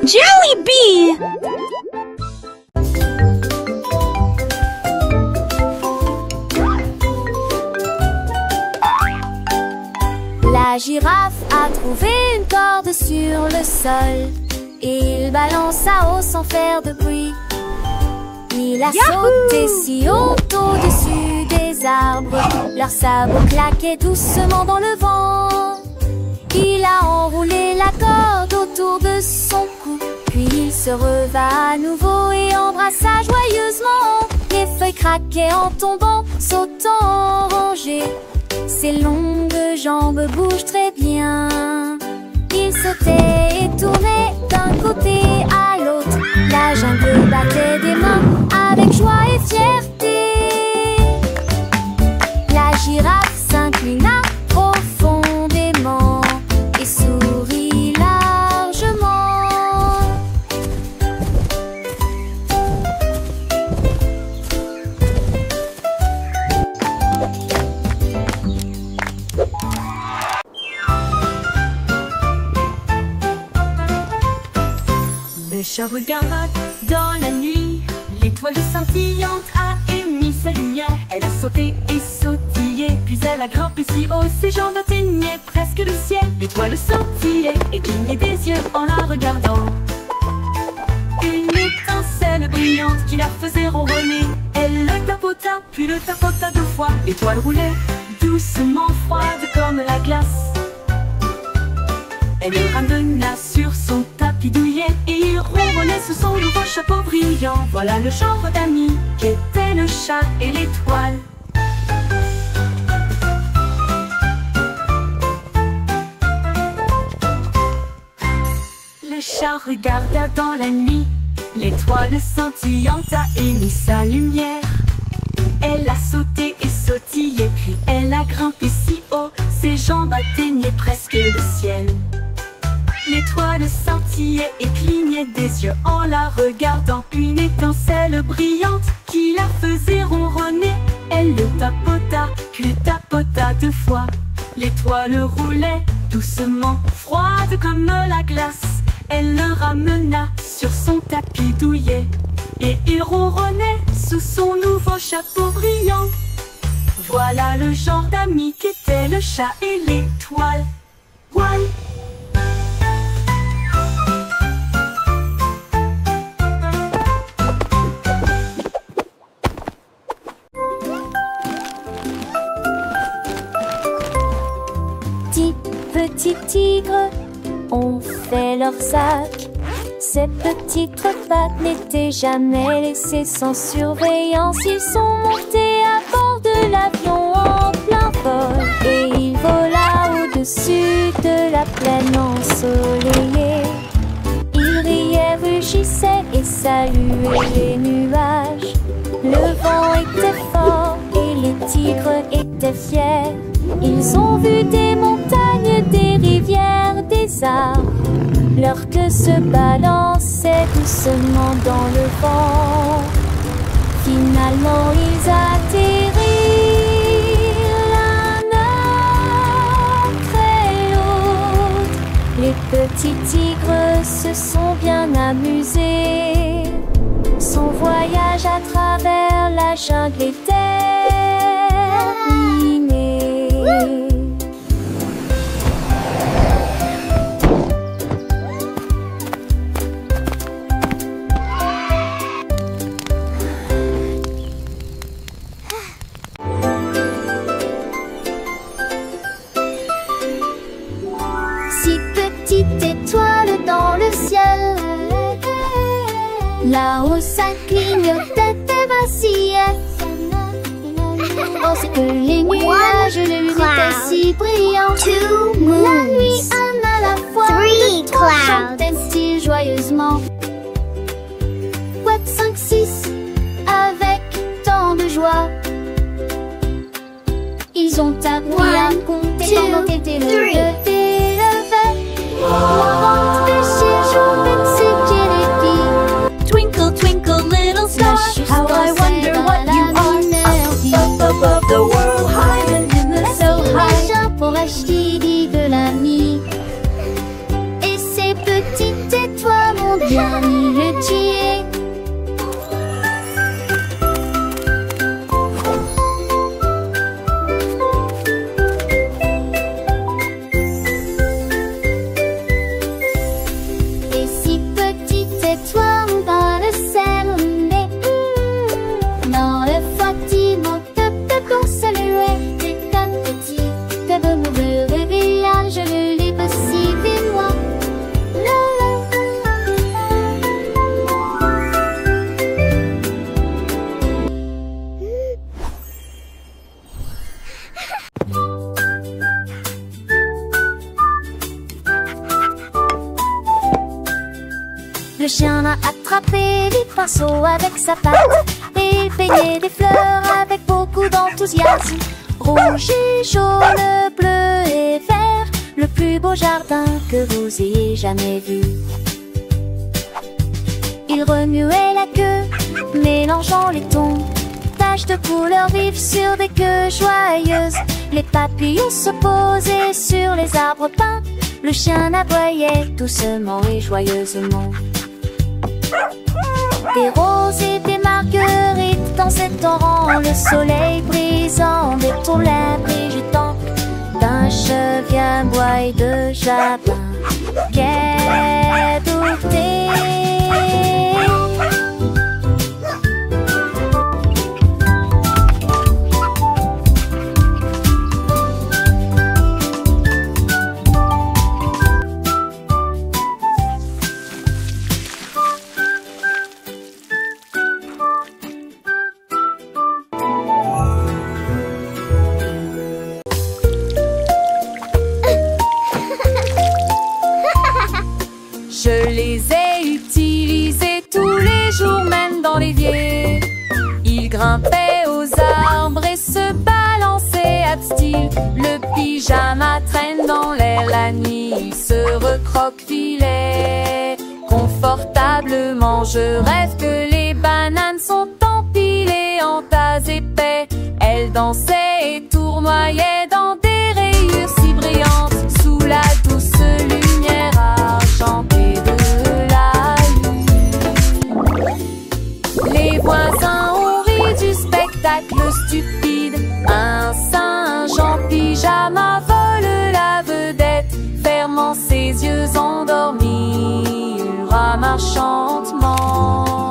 Jelly Bee! La girafe a trouvé une corde sur le sol. Il balança haut sans faire de bruit. Il a sauté si haut au-dessus des arbres. Leurs sabots claquaient doucement dans le vent. Il a enroulé la corde autour de son cou. Puis il se reva à nouveau et embrassa joyeusement. Les feuilles craquaient en tombant, sautant en rangée. Ses longues jambes bougent très bien. Il sautait et tournait d'un côté à l'autre. La jungle battait des mains avec joie et fierté. La girafe s'inclina profondément et sourit largement. Le chat regarde dans la nuit. L'étoile scintillante a émis sa lumière. Elle a sauté et sautillé, puis elle a grimpé si haut, ses jambes atteignaient presque le ciel. L'étoile scintillait et clignait des yeux en la regardant. Une étincelle brillante qui la faisait ronronner. Elle le tapota, puis le tapota deux fois. L'étoile roulait doucement, froide comme la glace. Elle le ramena sur son tapis douillet et il ronronnait sous son nouveau chapeau brillant. Voilà le genre d'amis qu'étaient le chat et l'étoile. Le chat regarda dans la nuit. L'étoile scintillante a émis sa lumière. Elle a sauté et sautillé, puis elle a grimpé si haut, ses jambes atteignaient presque le ciel. L'étoile scintillait et clignait des yeux en la regardant. Une étincelle brillante qui la faisait ronronner. Elle le tapota, puis le tapota deux fois. L'étoile roulait doucement, froide comme la glace. Elle le ramena sur son tapis douillet et il ronronnait sous son nouveau chapeau brillant. Voilà le genre d'amis qu'étaient le chat et l'étoile. One. Petits tigres ont fait leur sac. Ces petites pattes n'étaient jamais laissées sans surveillance. Ils sont montés à bord de l'avion en plein vol et il vola au-dessus de la plaine ensoleillée. Il riait, rugissait et saluait les nuages. Le vent était fort et les tigres étaient fiers. Ils ont vu des montagnes, des rivières, des arbres. Leur queue se balançait doucement dans le vent. Finalement ils atterrirent l'un après l'autre. Les petits tigres se sont bien amusés. Son voyage à travers la jungle est terminé. Si petite étoile dans le ciel, là-haut ça clignotait et vacillait. Parce que les nuages de lune étaient si brillants. La nuit en à la fois, le trois chantaient-ils joyeusement. 4, 5, 6, avec tant de joie. Ils ont appris à compter pendant qu'était le lever, Laurent pêchait, jouait, c'était les filles. Twinkle, twinkle, little star, how I wonder what you are. Up above the world, high and in the so high. Pour acheter de l'ami. Et ces petites étoiles ont bien le tuer. Et si petite et toi on va le cerner dans le foie on se le des quatre petits de mourir le village le lit possible et moi. Le chien a attrapé des pinceaux avec sa patte et il peignait des fleurs avec beaucoup d'enthousiasme. Rouge et jaune, bleu et vert, le plus beau jardin que vous ayez jamais vu. Il remuait la queue, mélangeant les tons, taches de couleurs vives sur des queues joyeuses. Les papillons se posaient sur les arbres peints, le chien aboyait doucement et joyeusement. Des roses et des marguerites dans cet torrent, le soleil brisant des tons limpes et jetant d'un chevier bois de jardin. Quai douté. Je les ai utilisés tous les jours, même dans l'évier. Ils grimpaient aux arbres et se balançaient à style. Le pyjama traîne dans l'air la nuit, il se recroquevillait confortablement. Je rêve que les bananes sont empilées en tas épais. Elles dansaient et tournoyaient dans des rayures si brillantes, sous la douce lumière argentée de la lune. Les voisins ont ri du spectacle stupide. Un singe en pyjama vole la vedette, fermant ses yeux endormis, il rame enchantement.